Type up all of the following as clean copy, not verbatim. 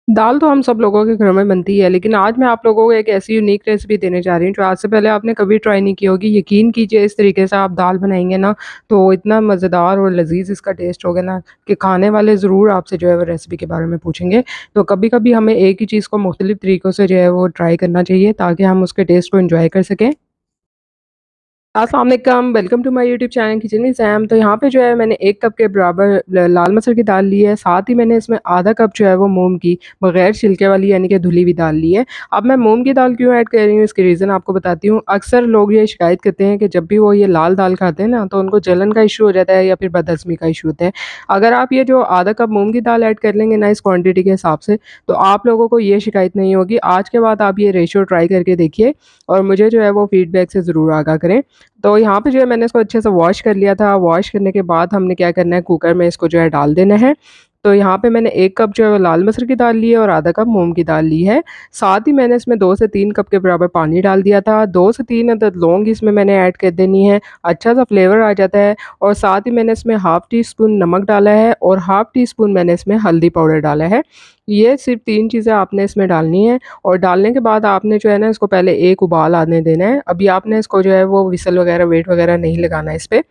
दाल तो हम सब लोगों के घरों में बनती है, लेकिन आज मैं आप लोगों को एक ऐसी यूनिक रेसिपी देने जा रही हूँ, जो आज से पहले आपने कभी ट्राई नहीं की होगी। यकीन कीजिए इस तरीके से आप दाल बनाएँगे ना, तो इतना मज़ेदार और लज़ीज़ इसका टेस्ट होगा ना, कि खाने वाले ज़रूर आपसे जो है वो रेसिपी के बारे में पूछेंगे। तो कभी-कभी हमें एक ही चीज़ को मुख्तलिफ तरीकों से जो है वो ट्राई करना चाहिए, ताकि हम उसके टेस्ट को एन्जॉय कर सकें। अस्सलाम वालेकुम, welcome to my YouTube channel kitchen with Sam. तो यहाँ पे जो है मैंने 1 कप के बराबर लाल मसूर की दाल ली है, साथ ही मैंने इसमें आधा कप जो है वो मूँग की बगैर छिलके वाली यानी कि धुली हुई दाल ली है। अब मैं मूँग की दाल क्यों ऐड कर रही हूँ, इसकी रीज़न आपको बताती हूँ। अक्सर लोग ये शिकायत करते हैं कि जब भी वो ये लाल दाल खाते हैं ना, तो उनको जलन का इश्यू हो जाता है या फिर बदहज़मी का इश्यू होता है। अगर आप ये जो आधा कप मूँग की दाल ऐड कर लेंगे ना इस क्वांटिटी के हिसाब से, तो आप लोगों को ये शिकायत नहीं होगी। आज के बाद आप ये रेशियो ट्राई करके देखिए और मुझे जो है वो फीडबैक से ज़रूर आगाह करें। तो यहाँ पे जो है मैंने इसको अच्छे से वॉश कर लिया था। वॉश करने के बाद हमने क्या करना है, कुकर में इसको जो है डाल देना है। तो यहाँ पे मैंने 1 कप जो है वो लाल मसूर की दाल ली है और आधा कप मूँग की दाल ली है। साथ ही मैंने इसमें 2 से 3 कप के बराबर पानी डाल दिया था। 2 से 3 अदद लौंग इसमें मैंने ऐड कर देनी है। अच्छा-सा फ्लेवर आ जाता है और साथ ही मैंने इसमें हाफ़ टी स्पून नमक डाला है और हाफ़ टी स्पून मैंने इसमें हल्दी पाउडर डाला है। ये सिर्फ़ 3 चीज़ें आपने इसमें डालनी है और डालने के बाद आपने जो है ना इसको पहले एक उबाल आने देना है। अभी आपने इसको जो है वो व्हिसल वगैरह वेट वगैरह नहीं लगाना है इस पे।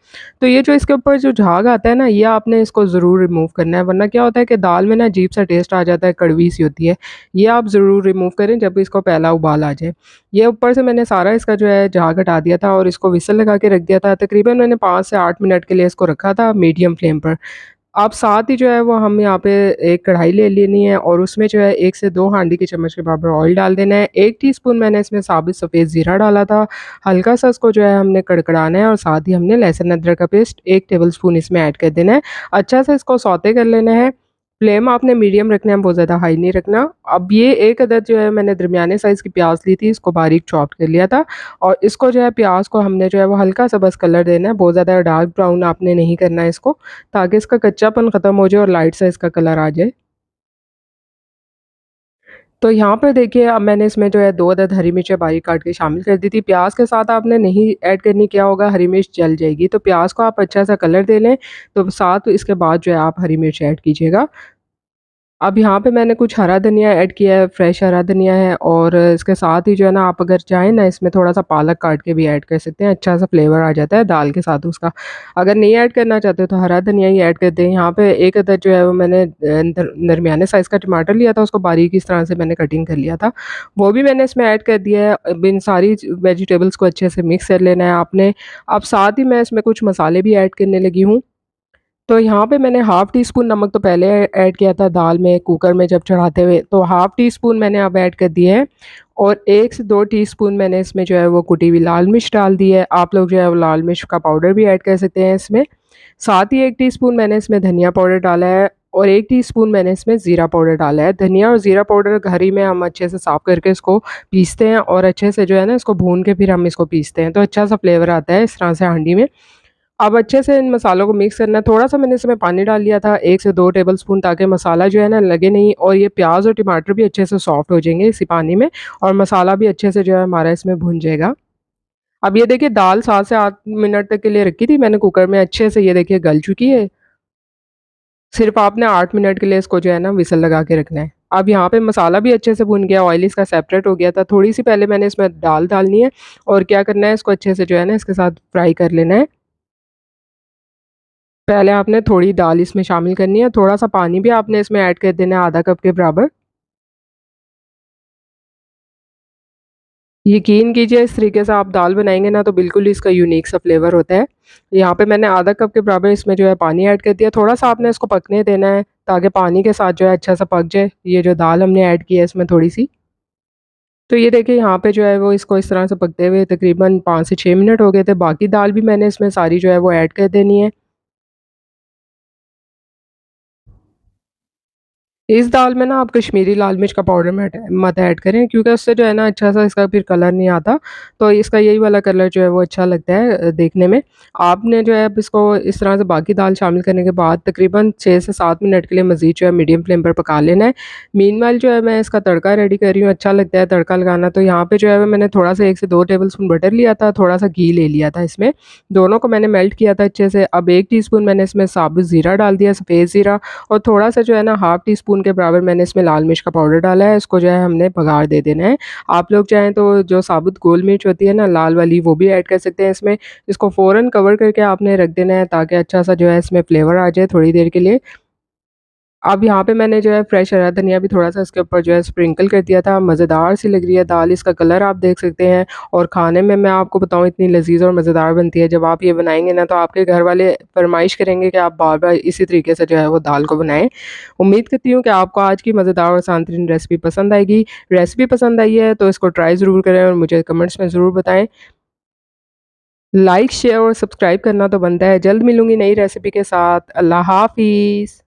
तो ये जो इसके ऊपर जो झाग आता है ना, ये आपने इसको ज़रूर रिमूव करना है, वरना क्या होता है कि दाल में ना अजीब-सा टेस्ट आ जाता है, कड़वी-सी होती है। ये आप ज़रूर रिमूव करें जब इसको पहला उबाल आ जाए। ये ऊपर से मैंने सारा इसका जो है झाग हटा दिया था और इसको व्हिसल लगा के रख दिया था। तकरीबन मैंने 5 से 8 मिनट के लिए इसको रखा था मीडियम फ्लेम पर। अब साथ ही जो है वो हम यहाँ पे एक कढ़ाई ले लेनी है और उसमें जो है 1 से 2 हांडी के चम्मच के बराबर ऑयल डाल देना है। 1 टीस्पून मैंने इसमें साबुत सफ़ेद ज़ीरा डाला था। हल्का-सा इसको जो है हमने कड़कड़ाना है और साथ ही हमने लहसुन अदरक का पेस्ट 1 टेबलस्पून इसमें ऐड कर देना है। अच्छा से इसको सौते कर लेना है। फ्लेम आपने मीडियम रखना है, बहुत ज़्यादा हाई नहीं रखना। अब ये एक अदद जो है मैंने दरमियाने साइज़ की प्याज़ ली थी, इसको बारीक चॉप कर लिया था और इसको जो है प्याज़ को हमने जो है वो हल्का-सा बस कलर देना है, बहुत ज़्यादा डार्क ब्राउन आपने नहीं करना है इसको। ताकि इसका कच्चापन ख़त्म हो जाए और लाइट सा इसका कलर आ जाए। तो यहाँ पर देखिए अब मैंने इसमें जो है 2 अदद हरी मिर्चें बारीक काट के शामिल कर दी थी। प्याज़ के साथ आपने नहीं ऐड करनी, क्या होगा हरी मिर्च जल जाएगी। तो प्याज़ को आप अच्छा सा कलर दे लें, तो साथ इसके बाद जो है आप हरी मिर्च ऐड कीजिएगा। अब यहाँ पे मैंने कुछ हरा धनिया ऐड किया है, फ्रेश हरा धनिया है और इसके साथ ही जो है ना आप अगर चाहें ना इसमें थोड़ा-सा पालक काट के भी ऐड कर सकते हैं, अच्छा-सा फ्लेवर आ जाता है दाल के साथ उसका। अगर नहीं ऐड करना चाहते तो हरा धनिया ही ऐड कर दें। यहाँ पे एक अदद जो है वो मैंने दरमियाने साइज़ का टमाटर लिया था, उसको बारीक इस तरह से मैंने कटिंग कर लिया था। वो भी मैंने इसमें ऐड कर दिया है। अब इन सारी वेजिटेबल्स को अच्छे से मिक्स कर लेना है आपने। अब साथ ही मैं इसमें कुछ मसाले भी ऐड करने लगी हूँ। तो यहाँ पे मैंने हाफ़ टी स्पून नमक तो पहले ऐड किया था दाल में कुकर में जब चढ़ाते हुए, तो हाफ़ टी स्पून मैंने अब ऐड कर दिया है और 1 से 2 टीस्पून मैंने इसमें जो है वो कुटी हुई लाल मिर्च डाल दी है। आप लोग जो है वो लाल मिर्च का पाउडर भी ऐड कर सकते हैं इसमें। साथ ही 1 टीस्पून मैंने इसमें धनिया पाउडर डाला है और 1 टीस्पून मैंने इसमें ज़ीरा पाउडर डाला है। धनिया और ज़ीरा पाउडर घर ही में हम अच्छे से साफ़ करके इसको पीसते हैं और अच्छे से जो है ना इसको भून के फिर हम इसको पीसते हैं, तो अच्छा-सा फ्लेवर आता है इस तरह से हांडी में। अब अच्छे से इन मसालों को मिक्स करना है, थोड़ा-सा मैंने इसमें पानी डाल लिया था 1 से 2 टेबलस्पून, ताकि मसाला जो है ना लगे नहीं और ये प्याज़ और टमाटर भी अच्छे से सॉफ्ट हो जाएँगे इसी पानी में और मसाला भी अच्छे से जो है हमारा इसमें भुन जाएगा। अब ये देखिए दाल 7 से 8 मिनट तक के लिए रखी थी मैंने कुकर में, अच्छे से ये देखिए गल चुकी है। सिर्फ़ आपने 8 मिनट के लिए इसको जो है ना व्हिसल लगा के रखना है। अब यहाँ पे मसाला भी अच्छे से भुन गया, ऑयल इसका सेपरेट हो गया था। थोड़ी-सी पहले मैंने इसमें दाल डालनी है और क्या करना है इसको अच्छे से जो है ना इसके साथ फ्राई कर लेना है। पहले आपने थोड़ी दाल इसमें शामिल करनी है, थोड़ा-सा पानी भी आपने इसमें ऐड कर देना है आधा कप के बराबर। यकीन कीजिए इस तरीके से आप दाल बनाएँगे ना तो बिल्कुल ही इसका यूनिक सा फ्लेवर होता है। यहाँ पे मैंने आधा कप के बराबर इसमें जो है पानी ऐड कर दिया, थोड़ा-सा आपने इसको पकने देना है ताकि पानी के साथ जो है अच्छा सा पक जाए, ये जो दाल हमने ऐड की है इसमें थोड़ी-सी। तो ये देखिए यहाँ पे जो है वो इसको इस तरह से पकते हुए तकरीबन 5 से 6 मिनट हो गए थे, बाकी दाल भी मैंने इसमें सारी जो है वो ऐड कर देनी है। इस दाल में ना आप कश्मीरी लाल मिर्च का पाउडर मत ऐड करें, क्योंकि उससे जो है ना अच्छा-सा इसका फिर कलर नहीं आता। तो इसका यही वाला कलर जो है वो अच्छा लगता है देखने में। आपने जो है अब इसको इस तरह से बाकी दाल शामिल करने के बाद तकरीबन 6 से 7 मिनट के लिए मज़ीद जो है मीडियम फ्लेम पर पका लेना है। मीनवाइल जो है मैं इसका तड़का रेडी कर रही हूँ, अच्छा लगता है तड़का लगाना। तो यहाँ पे जो है मैंने थोड़ा-सा 1 से 2 टेबलस्पून बटर लिया था, थोड़ा-सा घी ले लिया था इसमें। दोनों को मैंने मेल्ट किया था अच्छे से। अब 1 टीस्पून मैंने इसमें साबुत ज़ीरा डाल दिया, सफ़ेद ज़ीरा और थोड़ा-सा जो है ना हाफ़ टी स्पून स्पून के बराबर मैंने इसमें लाल मिर्च का पाउडर डाला है, इसको जो है हमने बघार दे देना है। आप लोग चाहें तो जो साबुत गोल मिर्च होती है ना लाल वाली, वो भी ऐड कर सकते हैं इसमें। इसको फ़ौरन कवर करके आपने रख देना है ताकि अच्छा-सा जो है इसमें फ्लेवर आ जाए थोड़ी देर के लिए। अब यहाँ पे मैंने जो है फ्रेश हरा धनिया भी थोड़ा-सा इसके ऊपर जो है स्प्रिंकल कर दिया था, मज़ेदार सी लग रही है दाल, इसका कलर आप देख सकते हैं और खाने में मैं आपको बताऊँ इतनी लज़ीज़ और मज़ेदार बनती है। जब आप ये बनाएँगे ना तो आपके घर वाले फ़रमाइश करेंगे कि आप बार-बार इसी तरीके से जो है वो दाल को बनाएँ। उम्मीद करती हूँ कि आपको आज की मज़ेदार और आसान-तरीन रेसिपी पसंद आएगी। रेसिपी पसंद आई है तो इसको ट्राई ज़रूर करें और मुझे कमेंट्स में ज़रूर बताएँ। लाइक, शेयर और सब्सक्राइब करना तो बनता है। जल्द मिलूँगी नई रेसिपी के साथ। अल्लाह हाफ़िज़।